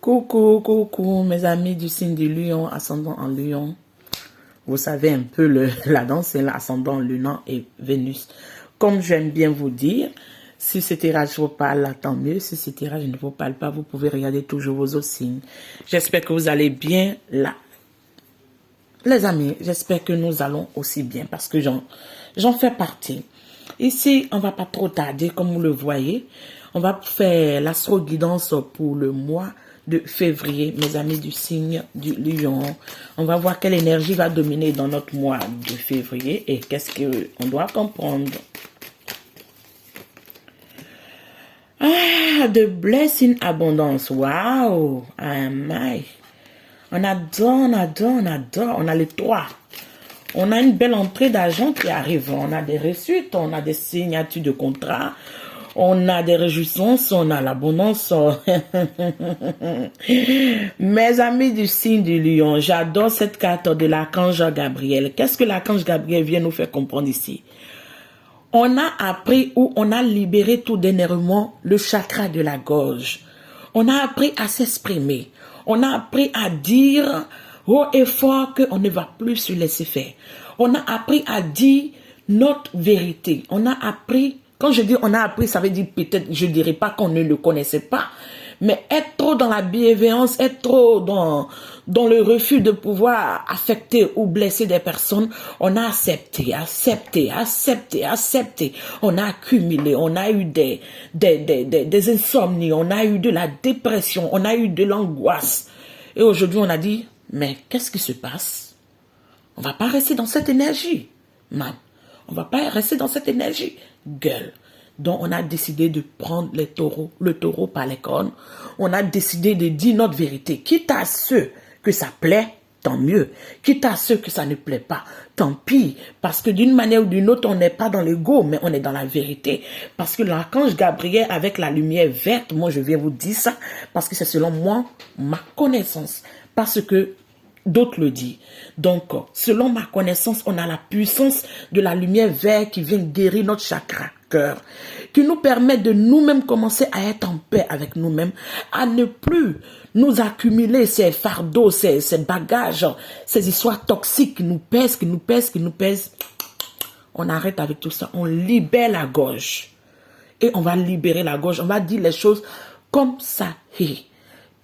Coucou, coucou, mes amis du signe du lion, ascendant en lion. Vous savez un peu la danse, c'est l'ascendant lunan et Vénus. Comme j'aime bien vous dire, si ce tirage vous parle, tant mieux. Si ce tirage ne vous parle pas, vous pouvez regarder toujours vos autres signes. J'espère que vous allez bien là. Les amis, j'espère que nous allons aussi bien parce que j'en fais partie. Ici, on va pas trop tarder, comme vous le voyez. On va faire l'astro-guidance pour le mois de février, mes amis du signe du lion. On va voir quelle énergie va dominer dans notre mois de février et qu'est-ce qu'on doit comprendre. Ah, de blessing abondance. Wow. Ah, my. On adore. On a les trois. On a une belle entrée d'argent qui arrive. On a des reçus, on a des signatures de contrats. On a des réjouissances, on a l'abondance. Mes amis du signe du lion, j'adore cette carte de l'archange Gabriel. Qu'est-ce que l'archange Gabriel vient nous faire comprendre ici? On a appris ou on a libéré tout dernièrement le chakra de la gorge. On a appris à s'exprimer. On a appris à dire haut et fort qu'on ne va plus se laisser faire. On a appris à dire notre vérité. On a appris, quand je dis on a appris, ça veut dire peut-être, je ne dirais pas qu'on ne le connaissait pas, mais être trop dans la bienveillance, être trop dans le refus de pouvoir affecter ou blesser des personnes, on a accepté. On a accumulé, on a eu des insomnies, on a eu de la dépression, on a eu de l'angoisse. Et aujourd'hui, on a dit, mais qu'est-ce qui se passe? On va pas rester dans cette énergie, man. On va pas rester dans cette énergie, gueule. Donc, on a décidé de prendre le taureau par les cornes. On a décidé de dire notre vérité. Quitte à ceux que ça plaît, tant mieux. Quitte à ceux que ça ne plaît pas, tant pis. Parce que d'une manière ou d'une autre, on n'est pas dans l'ego, mais on est dans la vérité. Parce que l'archange Gabriel, avec la lumière verte, moi, je viens vous dire ça, parce que c'est selon moi, ma connaissance. Parce que d'autres le disent. Donc, selon ma connaissance, on a la puissance de la lumière verte qui vient guérir notre chakra cœur, qui nous permet de nous-mêmes commencer à être en paix avec nous-mêmes, à ne plus nous accumuler ces fardeaux, ces bagages, ces histoires toxiques qui nous pèsent. On arrête avec tout ça, on libère la gorge. Et on va libérer la gorge, on va dire les choses comme ça est.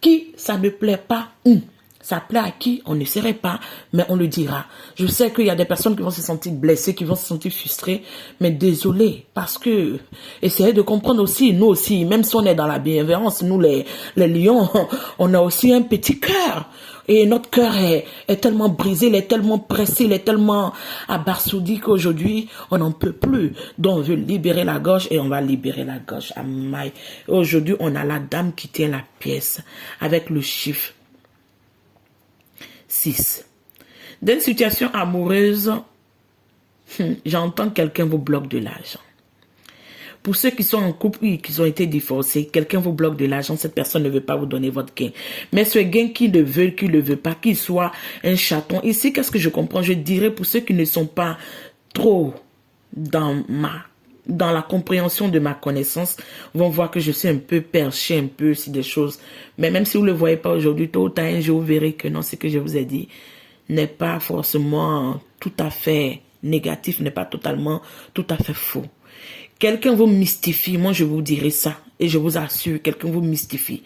Qui ça ne plaît pas, ça plaît à qui? On ne saurait pas, mais on le dira. Je sais qu'il y a des personnes qui vont se sentir blessées, qui vont se sentir frustrées, mais désolé, parce que essayez de comprendre aussi, nous aussi, même si on est dans la bienveillance, nous les lions, on a aussi un petit cœur. Et notre cœur est tellement brisé, il est tellement pressé, il est tellement abasourdi qu'aujourd'hui, on n'en peut plus. Donc, on veut libérer la gorge et on va libérer la gorge. Aujourd'hui, on a la dame qui tient la pièce avec le chiffre 6. Dans une situation amoureuse, j'entends quelqu'un vous bloque de l'argent. Pour ceux qui sont en couple et qui ont été divorcés, quelqu'un vous bloque de l'argent, cette personne ne veut pas vous donner votre gain. Mais ce gain qui le veut pas, qu'il soit un chaton. Ici, qu'est-ce que je comprends? Je dirais pour ceux qui ne sont pas trop dans la compréhension de ma connaissance, vont voir que je suis un peu perché, un peu sur des choses. Mais même si vous ne le voyez pas aujourd'hui, tôt ou tard, un jour, vous verrez que non, ce que je vous ai dit n'est pas forcément tout à fait négatif, n'est pas totalement, tout à fait faux. Quelqu'un vous mystifie, moi je vous dirai ça, et je vous assure, quelqu'un vous mystifie.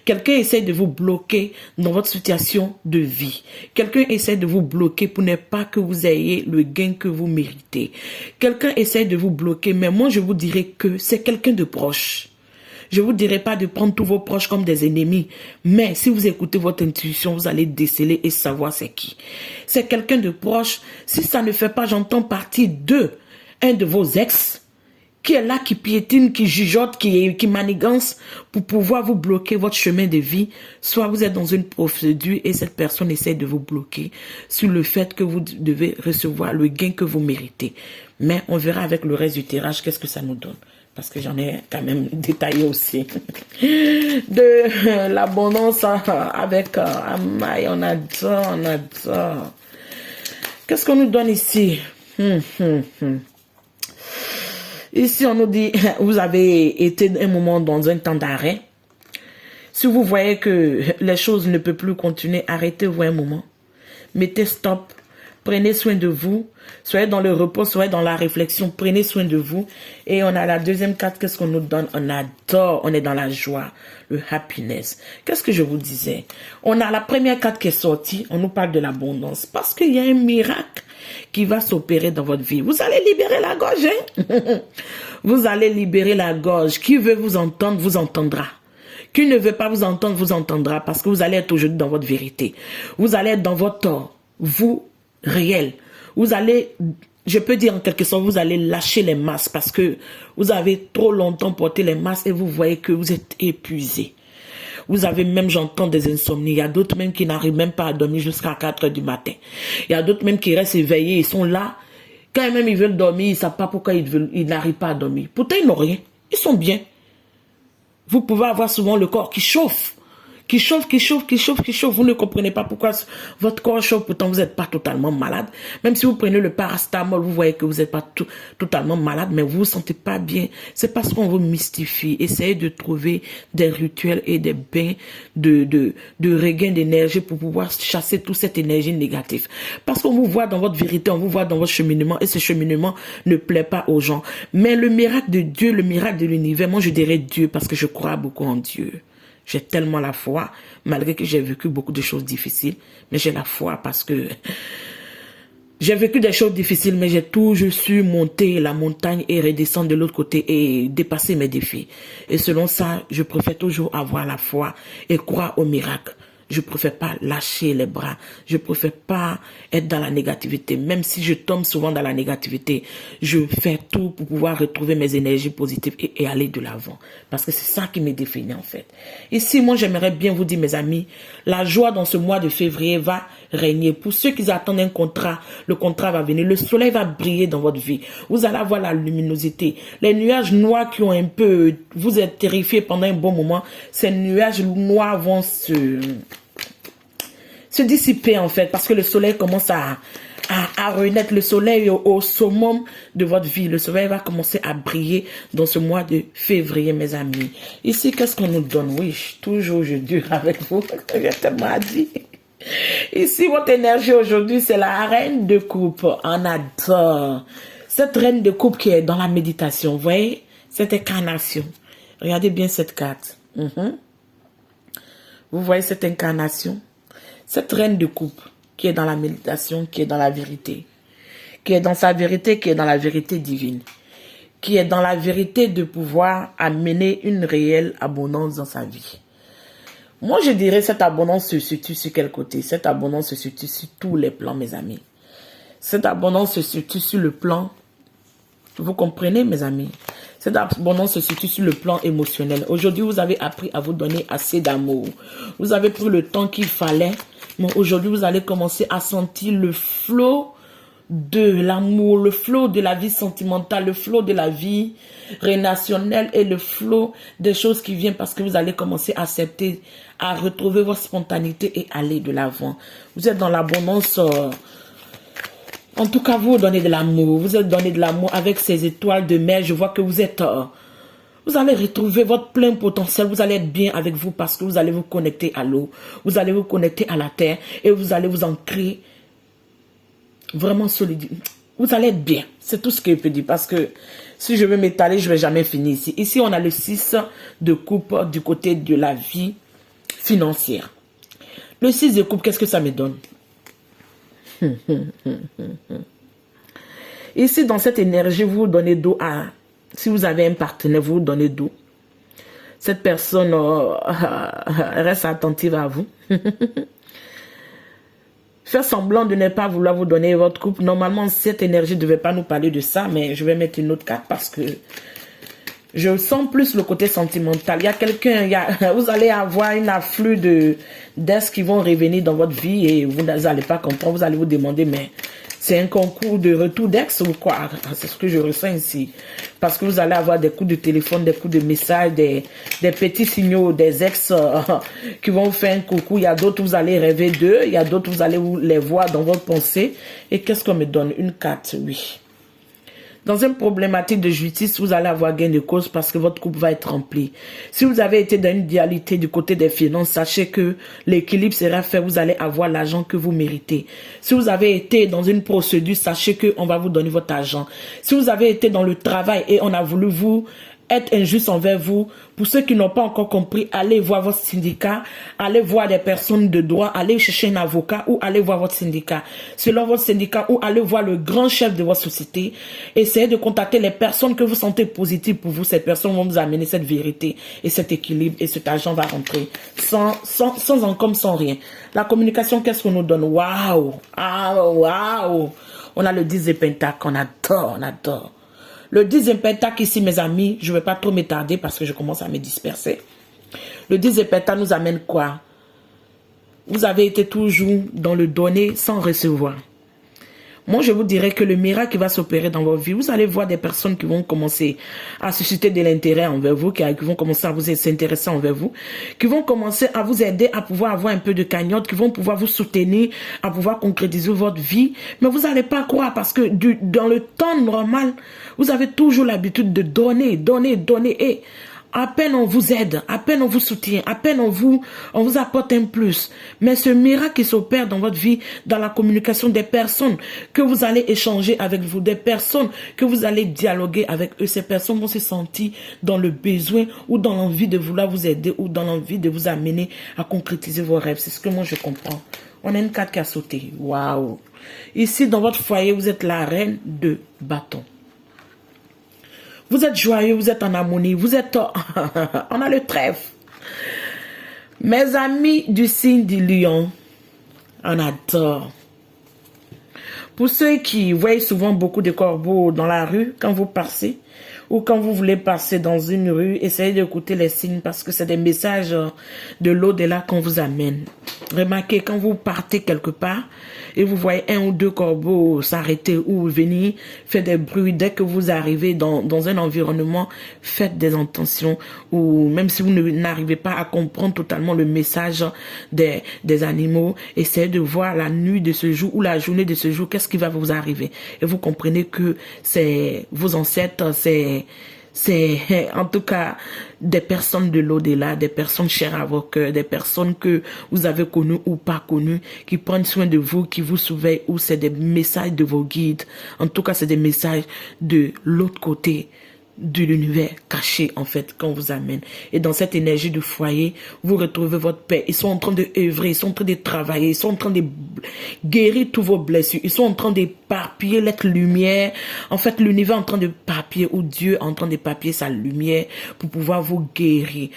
Quelqu'un essaie de vous bloquer dans votre situation de vie. Quelqu'un essaie de vous bloquer pour ne pas que vous ayez le gain que vous méritez. Quelqu'un essaie de vous bloquer, mais moi je vous dirai que c'est quelqu'un de proche. Je ne vous dirai pas de prendre tous vos proches comme des ennemis, mais si vous écoutez votre intuition, vous allez déceler et savoir c'est qui. C'est quelqu'un de proche. Si ça ne fait pas, j'entends partie de un de vos ex, qui est là, qui piétine, qui jugeote, qui manigance pour pouvoir vous bloquer votre chemin de vie. Soit vous êtes dans une procédure et cette personne essaie de vous bloquer sur le fait que vous devez recevoir le gain que vous méritez. Mais on verra avec le reste du tirage qu'est-ce que ça nous donne. Parce que j'en ai quand même détaillé aussi. De l'abondance avec Amai, on adore. Qu'est-ce qu'on nous donne ici? Ici, on nous dit, vous avez été un moment dans un temps d'arrêt. Si vous voyez que les choses ne peuvent plus continuer, arrêtez-vous un moment. Mettez stop. Prenez soin de vous. Soyez dans le repos, soyez dans la réflexion. Prenez soin de vous. Et on a la deuxième carte. Qu'est-ce qu'on nous donne? On adore. On est dans la joie. Le happiness. Qu'est-ce que je vous disais? On a la première carte qui est sortie. On nous parle de l'abondance. Parce qu'il y a un miracle qui va s'opérer dans votre vie. Vous allez libérer la gorge. Hein? Vous allez libérer la gorge. Qui veut vous entendre, vous entendra. Qui ne veut pas vous entendre, vous entendra. Parce que vous allez être aujourd'hui dans votre vérité. Vous allez être dans votre vous réel. Vous allez, je peux dire en quelque sorte, vous allez lâcher les masques parce que vous avez trop longtemps porté les masques et vous voyez que vous êtes épuisé. Vous avez même, j'entends des insomnies. Il y a d'autres même qui n'arrivent même pas à dormir jusqu'à 4 heures du matin. Il y a d'autres même qui restent éveillés. Ils sont là. Quand même ils veulent dormir, ils ne savent pas pourquoi ils n'arrivent pas à dormir. Pourtant, ils n'ont rien. Ils sont bien. Vous pouvez avoir souvent le corps qui chauffe. Qui chauffe. Vous ne comprenez pas pourquoi votre corps chauffe, pourtant vous n'êtes pas totalement malade. Même si vous prenez le paracétamol, vous voyez que vous n'êtes pas totalement malade, mais vous ne vous sentez pas bien. C'est parce qu'on vous mystifie. Essayez de trouver des rituels et des bains de regain d'énergie pour pouvoir chasser toute cette énergie négative. Parce qu'on vous voit dans votre vérité, on vous voit dans votre cheminement, et ce cheminement ne plaît pas aux gens. Mais le miracle de Dieu, le miracle de l'univers, moi je dirais Dieu parce que je crois beaucoup en Dieu. J'ai tellement la foi, malgré que j'ai vécu beaucoup de choses difficiles, mais j'ai la foi parce que j'ai vécu des choses difficiles, mais j'ai toujours su monter la montagne et redescendre de l'autre côté et dépasser mes défis. Et selon ça, je préfère toujours avoir la foi et croire au miracle. Je préfère pas lâcher les bras. Je préfère pas être dans la négativité. Même si je tombe souvent dans la négativité, je fais tout pour pouvoir retrouver mes énergies positives et aller de l'avant. Parce que c'est ça qui me définit en fait. Ici, moi, j'aimerais bien vous dire, mes amis, la joie dans ce mois de février va régner. Pour ceux qui attendent un contrat, le contrat va venir. Le soleil va briller dans votre vie. Vous allez avoir la luminosité. Les nuages noirs qui ont un peu... Vous êtes terrifiés pendant un bon moment. Ces nuages noirs vont se dissiper en fait, parce que le soleil commence à renaître. Le soleil au summum de votre vie. Le soleil va commencer à briller dans ce mois de février, mes amis. Ici, qu'est-ce qu'on nous donne? Oui, toujours je dure avec vous. J'ai tellement dit. Ici, votre énergie aujourd'hui, c'est la reine de coupe. On adore. Cette reine de coupe qui est dans la méditation, vous voyez? Cette incarnation. Regardez bien cette carte. Vous voyez cette incarnation? Cette reine de coupe qui est dans la méditation, qui est dans la vérité, qui est dans sa vérité, qui est dans la vérité divine, qui est dans la vérité de pouvoir amener une réelle abondance dans sa vie. Moi, je dirais cette abondance se situe sur quel côté? Cette abondance se situe sur tous les plans, mes amis. Cette abondance se situe sur le plan, vous comprenez, mes amis? Cette abondance se situe sur le plan émotionnel. Aujourd'hui, vous avez appris à vous donner assez d'amour. Vous avez pris le temps qu'il fallait. Mais aujourd'hui, vous allez commencer à sentir le flot de l'amour, le flot de la vie sentimentale, le flot de la vie relationnelle et le flot des choses qui viennent parce que vous allez commencer à accepter, à retrouver votre spontanéité et aller de l'avant. Vous êtes dans l'abondance. En tout cas, vous donnez de l'amour. Vous êtes donné de l'amour avec ces étoiles de mer. Je vois que vous êtes... vous allez retrouver votre plein potentiel. Vous allez être bien avec vous parce que vous allez vous connecter à l'eau. Vous allez vous connecter à la terre. Et vous allez vous ancrer vraiment solide. Vous allez être bien. C'est tout ce que je peux dire. Parce que si je veux m'étaler, je ne vais jamais finir ici. Ici, on a le 6 de coupe du côté de la vie financière. Le 6 de coupe, qu'est-ce que ça me donne? Ici, dans cette énergie, vous donnez d'eau à... Si vous avez un partenaire, vous donnez d'eau. Cette personne reste attentive à vous. Faire semblant de ne pas vouloir vous donner votre couple. Normalement, cette énergie ne devait pas nous parler de ça, mais je vais mettre une autre carte parce que je sens plus le côté sentimental. Il y a quelqu'un, vous allez avoir un afflux d'ex qui vont revenir dans votre vie et vous n'allez pas comprendre. Vous allez vous demander, mais c'est un concours de retour d'ex ou quoi? C'est ce que je ressens ici. Parce que vous allez avoir des coups de téléphone, des coups de message, des petits signaux, des ex qui vont vous faire un coucou. Il y a d'autres, vous allez rêver d'eux. Il y a d'autres, vous allez les voir dans votre pensée. Et qu'est-ce qu'on me donne? Une carte, oui. Dans une problématique de justice, vous allez avoir gain de cause parce que votre couple va être rempli. Si vous avez été dans une dualité du côté des finances, sachez que l'équilibre sera fait, vous allez avoir l'argent que vous méritez. Si vous avez été dans une procédure, sachez qu'on va vous donner votre argent. Si vous avez été dans le travail et on a voulu vous être injuste envers vous, pour ceux qui n'ont pas encore compris, allez voir votre syndicat, allez voir des personnes de droit, allez chercher un avocat ou allez voir votre syndicat. Selon votre syndicat ou allez voir le grand chef de votre société. Essayez de contacter les personnes que vous sentez positives pour vous. Ces personnes vont vous amener cette vérité et cet équilibre et cet argent va rentrer sans encombre, sans rien. La communication, qu'est-ce qu'on nous donne? Waouh! Ah, waouh! On a le 10 de Pentacle, on adore, on adore. Le 10e pentacle ici, mes amis, je ne vais pas trop m'étarder parce que je commence à me disperser. Le 10e pentacle nous amène quoi? Vous avez été toujours dans le donner sans recevoir. Moi, je vous dirais que le miracle qui va s'opérer dans votre vie, vous allez voir des personnes qui vont commencer à susciter de l'intérêt envers vous, qui vont commencer à vous s'intéresser envers vous, qui vont commencer à vous aider à pouvoir avoir un peu de cagnotte, qui vont pouvoir vous soutenir, à pouvoir concrétiser votre vie. Mais vous n'allez pas croire parce que dans le temps normal, vous avez toujours l'habitude de donner, donner, donner. Et à peine on vous aide, à peine on vous soutient, à peine on vous apporte un plus. Mais ce miracle qui s'opère dans votre vie, dans la communication des personnes que vous allez échanger avec vous, des personnes que vous allez dialoguer avec eux, ces personnes vont se sentir dans le besoin ou dans l'envie de vouloir vous aider ou dans l'envie de vous amener à concrétiser vos rêves. C'est ce que moi je comprends. On a une carte qui a sauté. Waouh! Ici, dans votre foyer, vous êtes la reine de bâton. Vous êtes joyeux, vous êtes en harmonie, vous êtes... On a le trèfle. Mes amis du signe du lion, on adore. Pour ceux qui voient souvent beaucoup de corbeaux dans la rue, quand vous passez, ou quand vous voulez passer dans une rue, essayez d'écouter les signes parce que c'est des messages de l'au-delà qu'on vous amène. Remarquez, quand vous partez quelque part et vous voyez un ou deux corbeaux s'arrêter ou venir faire des bruits, dès que vous arrivez dans un environnement, faites des intentions ou même si vous n'arrivez pas à comprendre totalement le message des animaux, essayez de voir la nuit de ce jour ou la journée de ce jour, qu'est-ce qui va vous arriver. Et vous comprenez que c'est vos ancêtres, c'est en tout cas des personnes de l'au-delà, des personnes chères à vos cœurs, des personnes que vous avez connues ou pas connues, qui prennent soin de vous, qui vous surveillent, ou c'est des messages de vos guides. En tout cas, c'est des messages de l'autre côté de l'univers caché, en fait, qu'on vous amène. Et dans cette énergie du foyer, vous retrouvez votre paix. Ils sont en train de œuvrer, ils sont en train de travailler, ils sont en train de guérir tous vos blessures, ils sont en train d'éparpiller cette lumière. En fait, l'univers est en train de papier, ou Dieu est en train de papier sa lumière pour pouvoir vous guérir.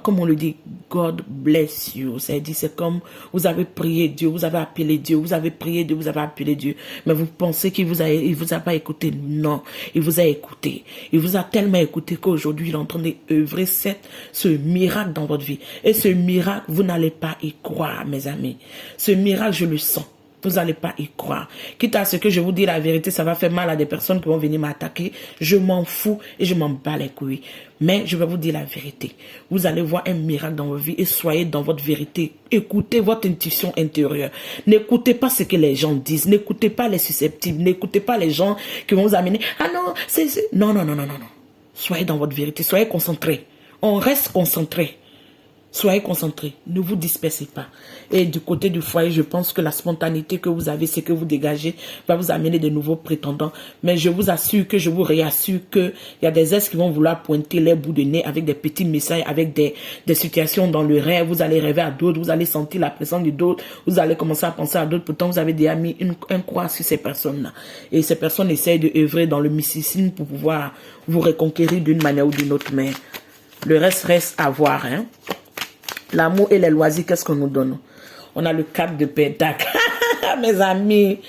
Comme on le dit, God bless you. C'est comme vous avez prié Dieu, vous avez appelé Dieu, vous avez prié Dieu, vous avez appelé Dieu. Mais vous pensez qu'il vous a pas écouté. Non, il vous a écouté. Il vous a tellement écouté qu'aujourd'hui, il est en train d'œuvrer ce miracle dans votre vie. Et ce miracle, vous n'allez pas y croire, mes amis. Ce miracle, je le sens. Vous n'allez pas y croire. Quitte à ce que je vous dis la vérité, ça va faire mal à des personnes qui vont venir m'attaquer. Je m'en fous et je m'en bats les couilles. Mais je vais vous dire la vérité. Vous allez voir un miracle dans votre vie et soyez dans votre vérité. Écoutez votre intuition intérieure. N'écoutez pas ce que les gens disent. N'écoutez pas les susceptibles. N'écoutez pas les gens qui vont vous amener. Ah non, Non, non, non, non, non, non. Soyez dans votre vérité. Soyez concentrés. On reste concentrés. Soyez concentrés, ne vous dispersez pas. Et du côté du foyer, je pense que la spontanéité que vous avez, ce que vous dégagez, va vous amener de nouveaux prétendants. Mais je vous assure que je vous réassure qu'il y a des esprits qui vont vouloir pointer les bouts de nez avec des petits messages, avec des situations dans le rêve. Vous allez rêver à d'autres, vous allez sentir la présence de d'autres, vous allez commencer à penser à d'autres. Pourtant, vous avez déjà mis un croix sur ces personnes-là. Et ces personnes essayent de œuvrer dans le mysticisme pour pouvoir vous reconquérir d'une manière ou d'une autre. Mais le reste à voir, hein. L'amour et les loisirs, qu'est-ce qu'on nous donne? On a le 4 de Pentacle. Mes amis.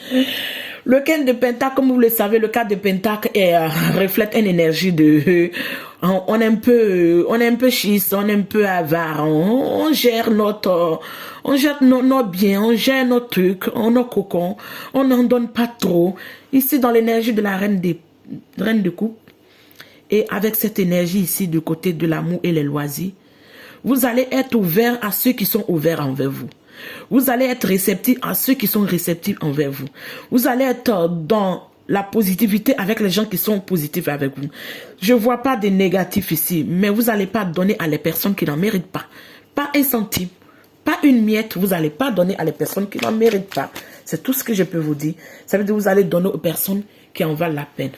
Le 4 de Pentacle, comme vous le savez, le 4 de Pentacle reflète une énergie de... On est un peu schiste, on est un peu avare. On gère nos biens, on gère nos trucs, nos cocons. On n'en donne pas trop. Ici, dans l'énergie de la reine de coupe. Et avec cette énergie ici, du côté de l'amour et les loisirs, vous allez être ouvert à ceux qui sont ouverts envers vous. Vous allez être réceptif à ceux qui sont réceptifs envers vous. Vous allez être dans la positivité avec les gens qui sont positifs avec vous. Je ne vois pas de négatifs ici, mais vous n'allez pas donner à les personnes qui n'en méritent pas. Pas un centime, pas une miette, vous n'allez pas donner à les personnes qui n'en méritent pas. C'est tout ce que je peux vous dire. Ça veut dire que vous allez donner aux personnes qui en valent la peine.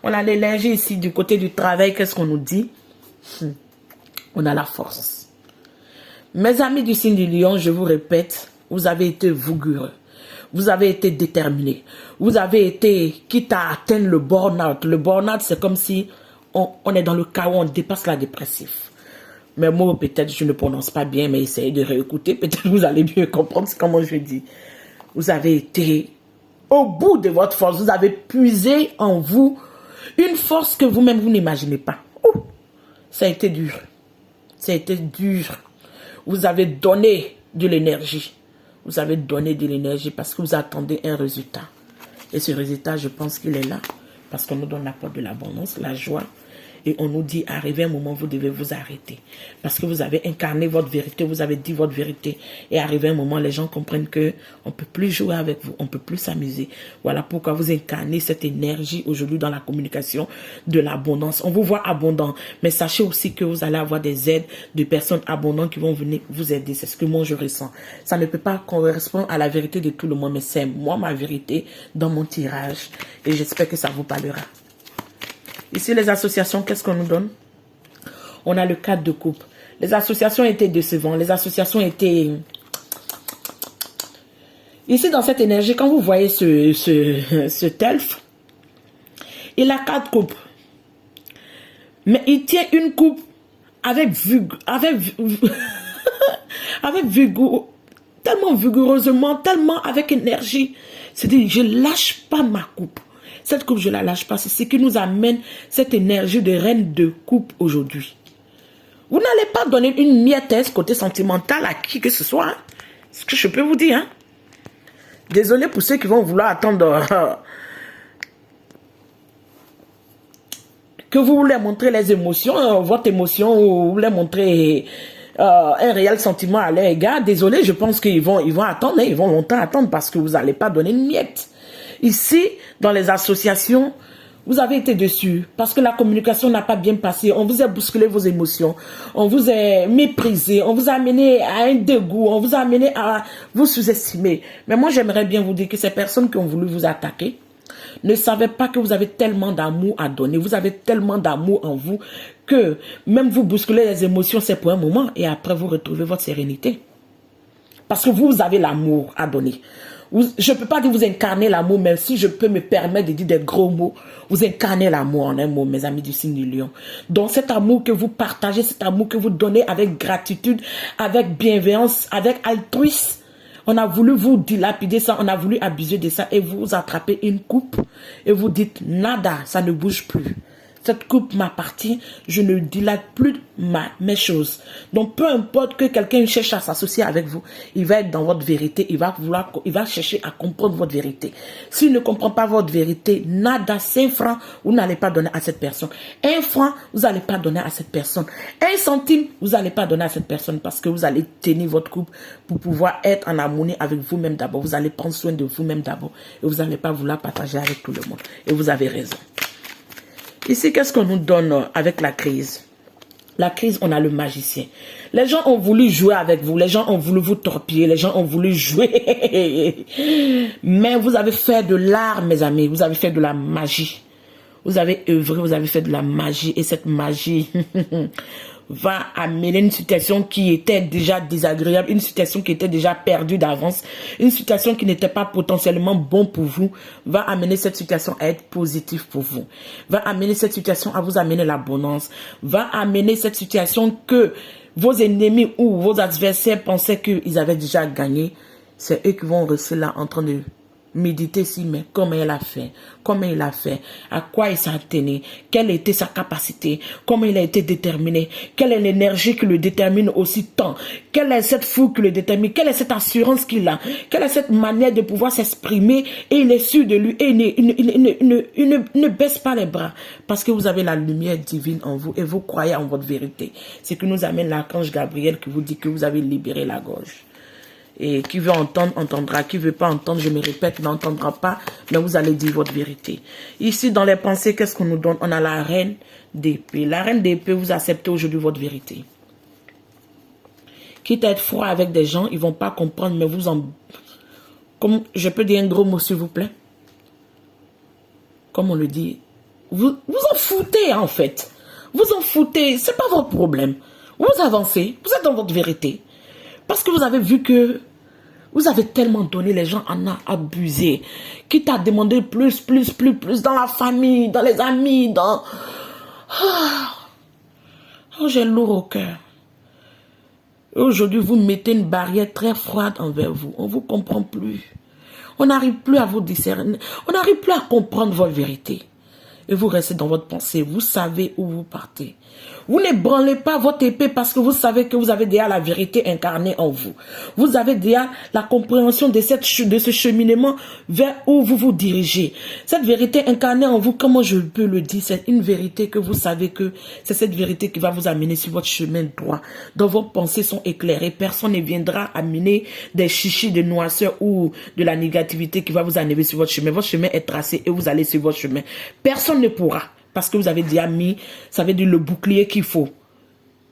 On a l'énergie ici du côté du travail, qu'est-ce qu'on nous dit? On a la force. Mes amis du signe du lion, je vous répète, vous avez été vigoureux. Vous avez été déterminé. Vous avez été, quitte à atteindre le burn-out. Le burn-out, c'est comme si on est dans le chaos, on dépasse la dépressif. Mais moi, peut-être, je ne prononce pas bien, mais essayez de réécouter. Peut-être vous allez mieux comprendre comment je dis. Vous avez été au bout de votre force. Vous avez puisé en vous une force que vous-même, vous n'imaginez pas. Oh, ça a été dur. Ça a été dur. Vous avez donné de l'énergie. Vous avez donné de l'énergie parce que vous attendez un résultat. Et ce résultat, je pense qu'il est là. Parce qu'on nous donne la porte de l'abondance, la joie. Et on nous dit, arrivé un moment, vous devez vous arrêter. Parce que vous avez incarné votre vérité, vous avez dit votre vérité. Et arrivé un moment, les gens comprennent que on ne peut plus jouer avec vous, on ne peut plus s'amuser. Voilà pourquoi vous incarnez cette énergie aujourd'hui dans la communication de l'abondance. On vous voit abondant, mais sachez aussi que vous allez avoir des aides de personnes abondantes qui vont venir vous aider. C'est ce que moi je ressens. Ça ne peut pas correspondre à la vérité de tout le monde, mais c'est moi ma vérité dans mon tirage. Et j'espère que ça vous parlera. Ici, les associations, qu'est-ce qu'on nous donne? On a le cadre de coupe. Les associations étaient décevantes. Les associations étaient... Ici, dans cette énergie, quand vous voyez ce telf, il a 4 coupes. Mais il tient une coupe avec vigour, tellement vigoureusement, tellement avec énergie. C'est-à-dire, je ne lâche pas ma coupe. Cette coupe, je ne la lâche pas. C'est ce qui nous amène cette énergie de reine de coupe aujourd'hui. Vous n'allez pas donner une miette côté sentimental à qui que ce soit. Hein. C'est ce que je peux vous dire. Hein. Désolé pour ceux qui vont vouloir attendre que vous voulez montrer les émotions, votre émotion, ou vous voulez montrer un réel sentiment à leur égard. Désolé, je pense qu'ils vont attendre. Hein, ils vont longtemps attendre parce que vous n'allez pas donner une miette. Ici, dans les associations, vous avez été déçus parce que la communication n'a pas bien passé. On vous a bousculé vos émotions. On vous a méprisé. On vous a amené à un dégoût. On vous a amené à vous sous-estimer. Mais moi, j'aimerais bien vous dire que ces personnes qui ont voulu vous attaquer ne savaient pas que vous avez tellement d'amour à donner. Vous avez tellement d'amour en vous que même vous bousculer les émotions, c'est pour un moment. Et après, vous retrouvez votre sérénité. Parce que vous avez l'amour à donner. Je ne peux pas dire vous incarnez l'amour, mais si je peux me permettre de dire des gros mots, vous incarnez l'amour en un mot, mes amis du signe du lion. Donc cet amour que vous partagez, cet amour que vous donnez avec gratitude, avec bienveillance, avec altruisme, on a voulu vous dilapider ça, on a voulu abuser de ça et vous attrapez une coupe et vous dites nada, ça ne bouge plus. Cette coupe m'appartient, je ne dilate plus mes choses. Donc, peu importe que quelqu'un cherche à s'associer avec vous, il va être dans votre vérité, il va chercher à comprendre votre vérité. S'il ne comprend pas votre vérité, nada, 5 francs, vous n'allez pas donner à cette personne. 1 franc, vous n'allez pas donner à cette personne. 1 centime, vous n'allez pas donner à cette personne parce que vous allez tenir votre coupe pour pouvoir être en harmonie avec vous-même d'abord. Vous allez prendre soin de vous-même d'abord et vous n'allez pas vouloir partager avec tout le monde. Et vous avez raison. Ici, qu'est-ce qu'on nous donne avec la crise? La crise, on a le magicien. Les gens ont voulu jouer avec vous. Les gens ont voulu vous torpiller. Les gens ont voulu jouer. Mais vous avez fait de l'art, mes amis. Vous avez fait de la magie. Vous avez œuvré, vous avez fait de la magie. Et cette magie va amener une situation qui était déjà désagréable, une situation qui était déjà perdue d'avance, une situation qui n'était pas potentiellement bon pour vous, va amener cette situation à être positive pour vous, va amener cette situation à vous amener l'abondance, va amener cette situation que vos ennemis ou vos adversaires pensaient qu'ils avaient déjà gagné. C'est eux qui vont rester là en train de méditer si, mais comment il a fait, à quoi il s'est tenu, quelle était sa capacité, comment il a été déterminé, quelle est l'énergie qui le détermine aussi tant, quelle est cette fougue qui le détermine, quelle est cette assurance qu'il a, quelle est cette manière de pouvoir s'exprimer et il est sûr de lui et il ne baisse pas les bras parce que vous avez la lumière divine en vous et vous croyez en votre vérité. C'est ce que nous amène l'archange Gabriel qui vous dit que vous avez libéré la gorge. Et qui veut entendre, entendra. Qui veut pas entendre, je me répète, n'entendra pas. Mais vous allez dire votre vérité. Ici, dans les pensées, qu'est-ce qu'on nous donne? On a la reine d'épée. La reine d'épée, vous acceptez aujourd'hui votre vérité. Quitte à être froid avec des gens, ils vont pas comprendre, mais vous en... Comme je peux dire un gros mot, s'il vous plaît? Comme on le dit, vous en foutez, en fait. Vous en foutez, c'est pas votre problème. Vous avancez, vous êtes dans votre vérité. Parce que vous avez vu que vous avez tellement donné, les gens en ont abusé. Qui t'a demandé plus dans la famille, dans les amis, dans... Oh, j'ai lourd au cœur. Aujourd'hui, vous mettez une barrière très froide envers vous. On ne vous comprend plus. On n'arrive plus à vous discerner. On n'arrive plus à comprendre votre vérité. Et vous restez dans votre pensée. Vous savez où vous partez. Vous ne branlez pas votre épée parce que vous savez que vous avez déjà la vérité incarnée en vous. Vous avez déjà la compréhension de ce cheminement vers où vous vous dirigez. Cette vérité incarnée en vous, comment je peux le dire, c'est une vérité que vous savez que c'est cette vérité qui va vous amener sur votre chemin droit. Dont vos pensées sont éclairées. Personne ne viendra amener des chichis, de noirceur ou de la négativité qui va vous amener sur votre chemin. Votre chemin est tracé et vous allez sur votre chemin. Personne ne pourra. Parce que vous avez déjà mis, ça veut dire le bouclier qu'il faut.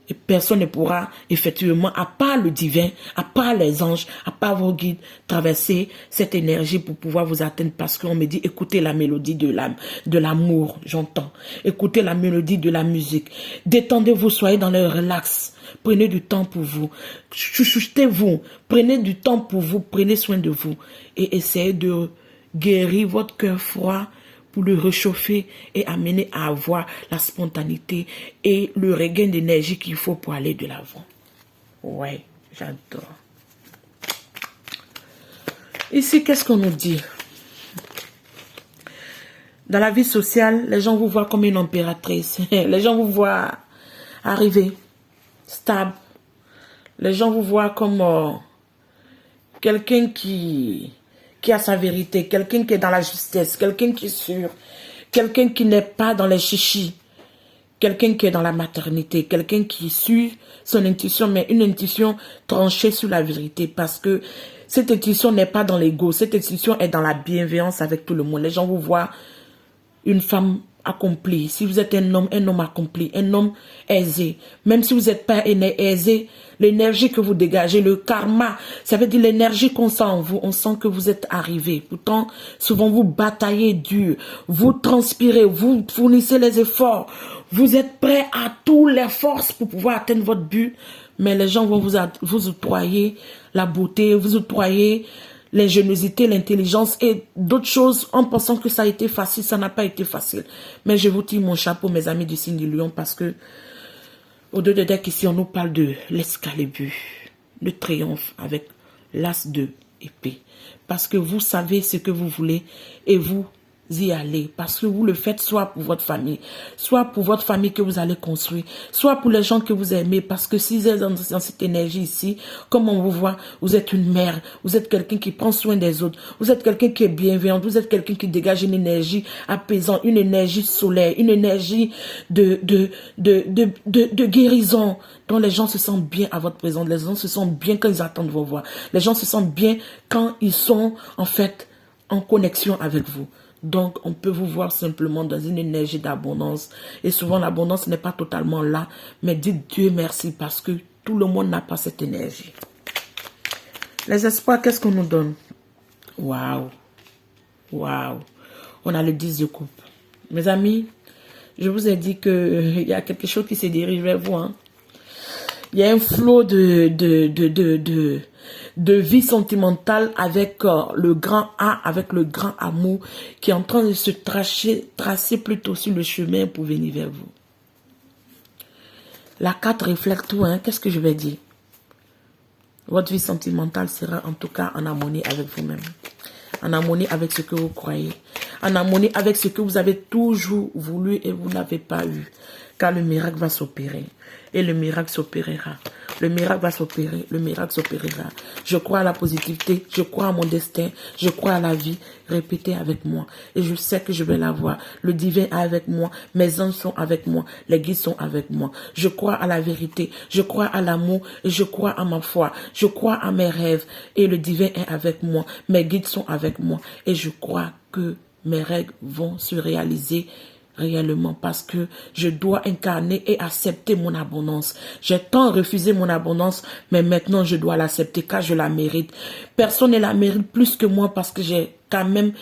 Et personne ne pourra, effectivement, à part le divin, à part les anges, à part vos guides, traverser cette énergie pour pouvoir vous atteindre. Parce qu'on me dit, écoutez la mélodie de l'amour, j'entends. Écoutez la mélodie de la musique. Détendez-vous, soyez dans le relax. Prenez du temps pour vous. Chuchotez-vous. Prenez du temps pour vous. Prenez soin de vous. Et essayez de guérir votre cœur froid, pour le réchauffer et amener à avoir la spontanéité et le regain d'énergie qu'il faut pour aller de l'avant. Ouais, j'adore. Ici, qu'est-ce qu'on nous dit? Dans la vie sociale, les gens vous voient comme une impératrice. Les gens vous voient arriver, stable. Les gens vous voient comme quelqu'un qui a sa vérité, quelqu'un qui est dans la justesse, quelqu'un qui est sûr, quelqu'un qui n'est pas dans les chichis, quelqu'un qui est dans la maternité, quelqu'un qui suit son intuition, mais une intuition tranchée sur la vérité, parce que cette intuition n'est pas dans l'ego, cette intuition est dans la bienveillance avec tout le monde. Les gens vous voient une femme accomplie. Si vous êtes un homme accompli, un homme aisé. Même si vous n'êtes pas aisé, l'énergie que vous dégagez, le karma, ça veut dire l'énergie qu'on sent en vous. On sent que vous êtes arrivé. Pourtant, souvent vous bataillez dur, vous transpirez, vous fournissez les efforts. Vous êtes prêt à toutes les forces pour pouvoir atteindre votre but. Mais les gens vont vous octroyer la beauté, vous octroyer l'ingéniosité, l'intelligence et d'autres choses en pensant que ça a été facile. Ça n'a pas été facile. Mais je vous tire mon chapeau, mes amis du signe du lion, parce que au-delà de deck ici, on nous parle de l'Excalibur, le triomphe avec l'as de épée. Parce que vous savez ce que vous voulez et vous y allez. Parce que vous le faites soit pour votre famille, soit pour votre famille que vous allez construire, soit pour les gens que vous aimez. Parce que si vous êtes dans cette énergie ici, comme on vous voit, vous êtes une mère, vous êtes quelqu'un qui prend soin des autres, vous êtes quelqu'un qui est bienveillant, vous êtes quelqu'un qui dégage une énergie apaisante, une énergie solaire, une énergie de guérison, dont les gens se sentent bien à votre présence, les gens se sentent bien quand ils attendent vos voix, les gens se sentent bien quand ils sont en fait en connexion avec vous. Donc, on peut vous voir simplement dans une énergie d'abondance. Et souvent, l'abondance n'est pas totalement là. Mais dites Dieu merci parce que tout le monde n'a pas cette énergie. Les espoirs, qu'est-ce qu'on nous donne? Waouh! Waouh! On a le 10 de coupe. Mes amis, je vous ai dit qu'il y a quelque chose qui se dirige vers vous. Hein? Il y a un flot de vie sentimentale avec le grand A, avec le grand amour qui est en train de se tracer plutôt sur le chemin pour venir vers vous. La carte reflète tout, hein. Qu'est-ce que je vais dire? Votre vie sentimentale sera en tout cas en harmonie avec vous-même. En harmonie avec ce que vous croyez. En harmonie avec ce que vous avez toujours voulu et vous n'avez pas eu. Car le miracle va s'opérer. Et le miracle s'opérera. Le miracle va s'opérer, le miracle s'opérera. Je crois à la positivité, je crois à mon destin, je crois à la vie. Répétez avec moi. Et je sais que je vais l'avoir. Le divin est avec moi, mes anges sont avec moi, les guides sont avec moi. Je crois à la vérité, je crois à l'amour et je crois à ma foi. Je crois à mes rêves et le divin est avec moi. Mes guides sont avec moi et je crois que mes règles vont se réaliser réellement parce que je dois incarner et accepter mon abondance. J'ai tant refusé mon abondance, mais maintenant je dois l'accepter car je la mérite. Personne ne la mérite plus que moi parce que j'ai quand même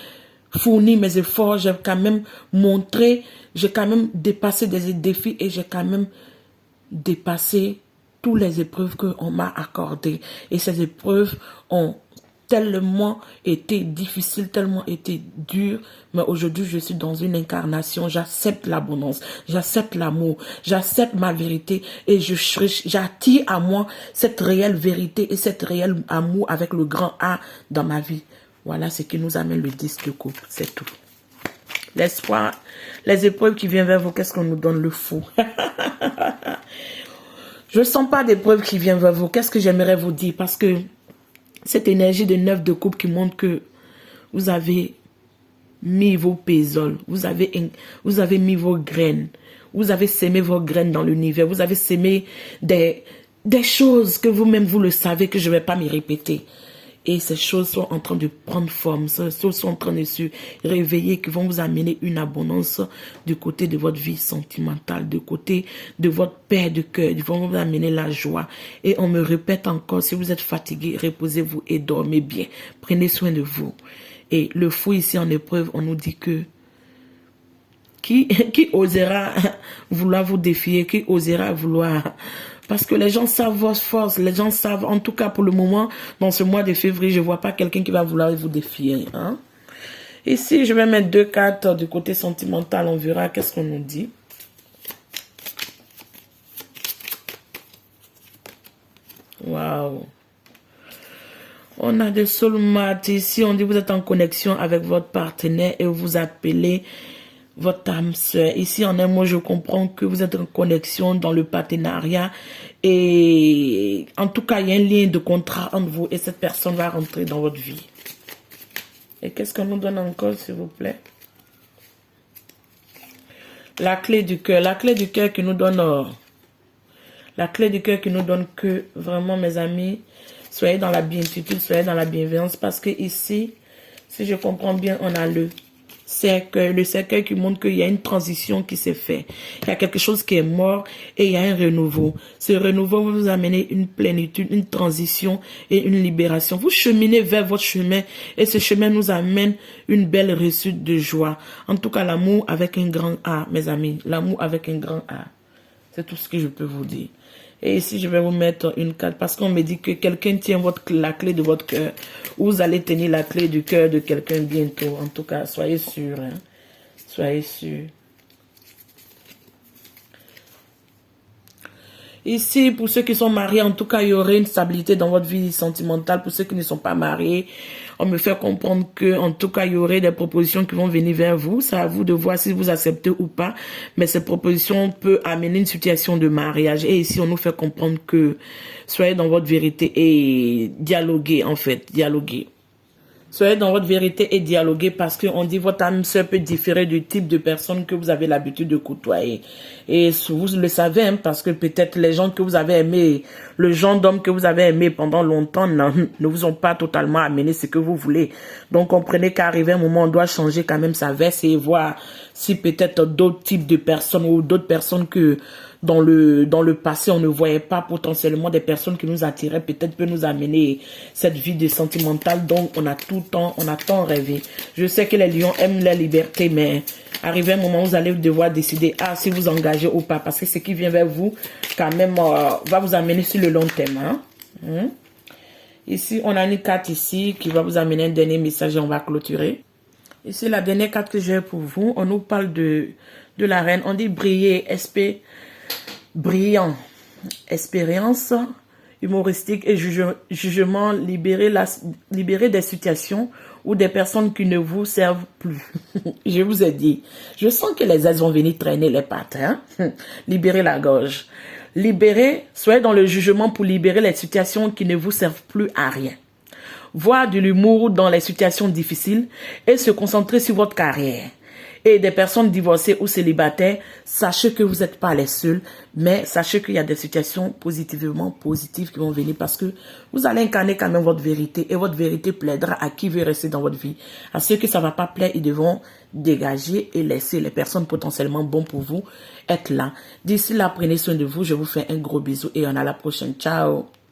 fourni mes efforts, j'ai quand même montré, j'ai quand même dépassé des défis et j'ai quand même dépassé toutes les épreuves qu'on m'a accordées. Et ces épreuves ont tellement été difficiles, tellement été dures, mais aujourd'hui je suis dans une incarnation, j'accepte l'abondance, j'accepte l'amour, j'accepte ma vérité et j'attire à moi cette réelle vérité et cette réelle amour avec le grand A dans ma vie. Voilà ce qui nous amène le 10 de coupe, c'est tout. L'espoir, les épreuves qui viennent vers vous, qu'est-ce qu'on nous donne? Le fou. Je ne sens pas d'épreuves qui viennent vers vous, qu'est-ce que j'aimerais vous dire? Parce que cette énergie de 9 de coupe qui montre que vous avez mis vos pésoles, vous avez mis vos graines, vous avez sémé vos graines dans l'univers, vous avez sémé des choses que vous-même vous le savez que je ne vais pas m'y répéter. Et ces choses sont en train de prendre forme, ces choses sont en train de se réveiller, qui vont vous amener une abondance du côté de votre vie sentimentale, du côté de votre paix de cœur, ils vont vous amener la joie. Et on me répète encore, si vous êtes fatigué, reposez-vous et dormez bien. Prenez soin de vous. Et le fou ici en épreuve, on nous dit que qui osera vouloir vous défier, qui osera vouloir... Parce que les gens savent votre force, les gens savent, en tout cas pour le moment, dans ce mois de février, je ne vois pas quelqu'un qui va vouloir vous défier. Hein? Ici, je vais mettre 2 cartes du côté sentimental, on verra qu'est-ce qu'on nous dit. Waouh! On a des soulmates ici, on dit que vous êtes en connexion avec votre partenaire et vous appelez votre âme sœur. Ici, en un mot, je comprends que vous êtes en connexion dans le partenariat et en tout cas, il y a un lien de contrat entre vous et cette personne va rentrer dans votre vie. Et qu'est-ce qu'on nous donne encore, s'il vous plaît? La clé du cœur. La clé du cœur qui nous donne... la clé du cœur qui nous donne que, vraiment, mes amis, soyez dans la bienitude, soyez dans la bienveillance parce que ici, si je comprends bien, on a le cercueil qui montre qu'il y a une transition qui s'est faite. Il y a quelque chose qui est mort et il y a un renouveau. Ce renouveau va vous amener une plénitude, une transition et une libération. Vous cheminez vers votre chemin et ce chemin nous amène une belle réussite de joie. En tout cas, l'amour avec un grand A, mes amis. L'amour avec un grand A. C'est tout ce que je peux vous dire. Et ici, je vais vous mettre une carte parce qu'on me dit que quelqu'un tient la clé de votre cœur. Vous allez tenir la clé du cœur de quelqu'un bientôt. En tout cas, soyez sûrs. Hein? Soyez sûrs. Ici, pour ceux qui sont mariés, en tout cas, il y aurait une stabilité dans votre vie sentimentale. Pour ceux qui ne sont pas mariés, on me fait comprendre que, en tout cas, il y aurait des propositions qui vont venir vers vous. C'est à vous de voir si vous acceptez ou pas. Mais ces propositions peuvent amener une situation de mariage. Et ici, on nous fait comprendre que soyez dans votre vérité et dialoguez, en fait. Dialoguez. Soyez dans votre vérité et dialoguez parce qu'on dit votre âme sœur peut différer du type de personne que vous avez l'habitude de côtoyer. Et vous le savez, hein, parce que peut-être les gens que vous avez aimés, le genre d'homme que vous avez aimé pendant longtemps ne vous ont pas totalement amené ce que vous voulez. Donc comprenez qu'arrivé un moment, on doit changer quand même sa veste et voir si peut-être d'autres types de personnes ou d'autres personnes que dans le passé, on ne voyait pas potentiellement des personnes qui nous attiraient, peut-être peut nous amener cette vie de sentimentale dont on a tant rêvé. Je sais que les lions aiment la liberté, mais arrivé un moment, vous allez devoir décider si vous engagez ou pas, parce que ce qui vient vers vous, quand même, va vous amener sur le long terme. Hein? Ici, on a une carte ici qui va vous amener un dernier message et on va clôturer. Ici, la dernière carte que j'ai pour vous, on nous parle de la reine. On dit briller, brillant, expérience humoristique et jugement, libérer des situations ou des personnes qui ne vous servent plus. Je vous ai dit, je sens que les ailes vont venir traîner les pattes. Hein? Libérer la gorge. Libérez, soyez dans le jugement pour libérer les situations qui ne vous servent plus à rien. Voir de l'humour dans les situations difficiles et se concentrer sur votre carrière. Et des personnes divorcées ou célibataires, sachez que vous n'êtes pas les seuls, mais sachez qu'il y a des situations positivement positives qui vont venir parce que vous allez incarner quand même votre vérité et votre vérité plaidera à qui veut rester dans votre vie. À ceux que ça ne va pas plaire, ils devront dégager et laisser les personnes potentiellement bonnes pour vous être là. D'ici là, prenez soin de vous. Je vous fais un gros bisou et on à la prochaine. Ciao!